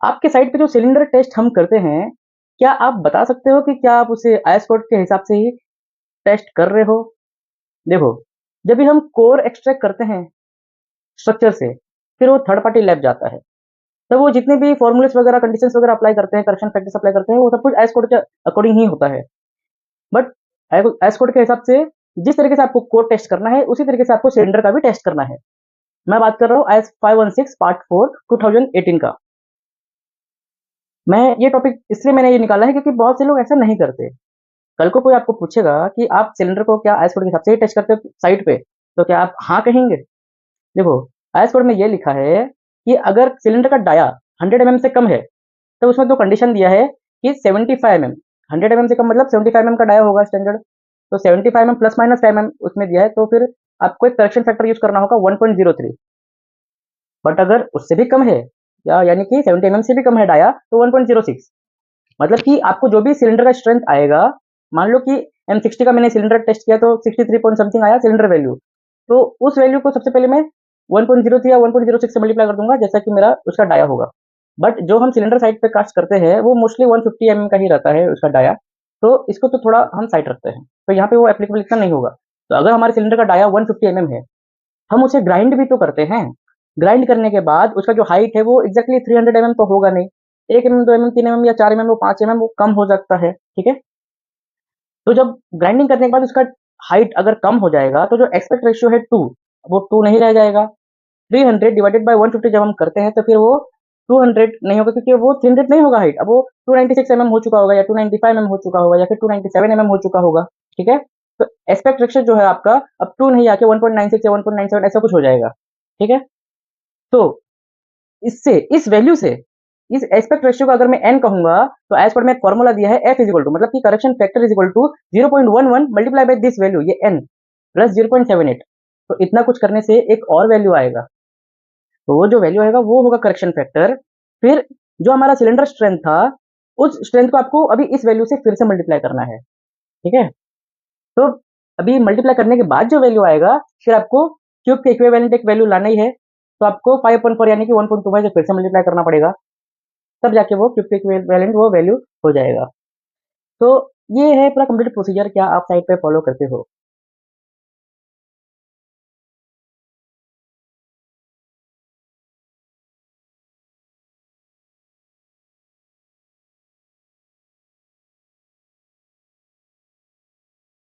आपके साइट पे जो सिलेंडर टेस्ट हम करते हैं, क्या आप बता सकते हो कि क्या आप उसे आईएस कोड के हिसाब से ही टेस्ट कर रहे हो? देखो, जब भी हम कोर एक्सट्रैक्ट करते हैं स्ट्रक्चर से, फिर वो थर्ड पार्टी लैब जाता है। तो वो जितने भी फॉर्मूलेस वगैरह, कंडीशंस वगैरह अप्लाई करते हैं, करेक्शन फैक्टर्स अप्लाई करते हैं, वो सब कुछ आईएस कोड के अकॉर्डिंग ही होता है। बट आईएस कोड के हिसाब से जिस तरीके से आपको कोड टेस्ट करना है, उसी तरीके से आपको सिलेंडर का भी टेस्ट करना है। मैं बात कर रहा हूँ आईएस 516 पार्ट 4 2018 का। मैं ये टॉपिक इसलिए मैंने ये निकाला है क्योंकि बहुत से लोग ऐसा नहीं करते। कल को कोई आपको पूछेगा कि आप सिलेंडर को क्या आईएस कोड के हिसाब से ही टेस्ट करते हो साइट पे, तो क्या आप हाँ कहेंगे? देखो, आईएस कोड में ये लिखा है कि अगर सिलेंडर का डाया 100 mm से कम है, तो उसमें तो कंडीशन दिया है कि 75 mm, 100 mm से कम मतलब 75 mm का डाया होगा स्टैंडर्ड। तो 75 mm प्लस माइनस 5 mm उसमें दिया है, तो फिर आपको एक करेक्शन फैक्टर यूज करना होगा 1.03। बट अगर उससे भी कम है, या यानी कि 70 mm से भी कम है डाया, तो 1.06। मतलब कि आपको जो भी सिलेंडर का स्ट्रेंथ आएगा, मान लो कि M60 का मैंने सिलेंडर टेस्ट किया तो 63 पॉइंट समथिंग आया सिलेंडर वैल्यू, तो उस वैल्यू को सबसे पहले मैं 1.03 या 1.06 से मल्टीप्लाई कर दूंगा, जैसा कि मेरा उसका डाया होगा। बट जो हम सिलेंडर साइड पे कास्ट करते हैं वो मोस्टली 150 mm का ही रहता है उसका डाया, तो इसको तो थोड़ा हम साइड रखते हैं, तो यहाँ पे वो एप्लीकेबल इतना नहीं होगा। तो अगर हमारे सिलेंडर का डाया 150 mm है, हम उसे ग्राइंड भी तो करते हैं। ग्राइंड करने के बाद उसका जो हाइट है वो एग्जैक्टली 300 mm तो होगा नहीं, 1 mm, 2 mm, 3 mm या 4 mm, वो 5 mm वो कम हो सकता है, ठीक है। तो जब ग्राइंडिंग करने के बाद उसका हाइट अगर कम हो जाएगा, तो जो एस्पेक्ट रेशियो है 2, वो 2 नहीं रह जाएगा। 300 डिवाइडेड बाय 150 जब हम करते हैं, तो फिर वो 200 नहीं होगा, क्योंकि वो 300 नहीं होगा हाइट, अब वो 296 mm हो चुका होगा, या 295 mm हो चुका होगा, या फिर 297 mm हो चुका होगा, ठीक है। तो एस्पेक्ट रेशियो जो है आपका अब 2 नहीं आके 1.96 या 1.97 ऐसा कुछ हो जाएगा, ठीक है। तो इससे, इस वैल्यू से, इस एस्पेक्ट रेशियो को अगर मैं n कहूंगा, तो एज पर में एक फॉर्मूला दिया है f इज इक्वल टू, मतलब कि correction factor is equal to 0.11 multiply by this value, ये n प्लस 0.78। तो इतना कुछ करने से एक और वैल्यू आएगा, तो वो जो वैल्यू आएगा वो होगा करेक्शन फैक्टर। फिर जो हमारा सिलेंडर स्ट्रेंथ था, उस स्ट्रेंथ को आपको अभी इस वैल्यू से फिर से मल्टीप्लाई करना है, ठीक है। तो अभी मल्टीप्लाई करने के बाद जो वैल्यू आएगा, फिर आपको क्यूब के इक्विवेलेंट एक वैल्यू लाना ही है, तो आपको 5.4 यानी कि 1.25 से फिर से मल्टीप्लाई करना पड़ेगा, तब जाके वो क्यूब के इक्विवेलेंट वो वैल्यू हो जाएगा। तो ये है पूरा कंप्लीट प्रोसीजर, क्या आप साइट पे फॉलो करते हो?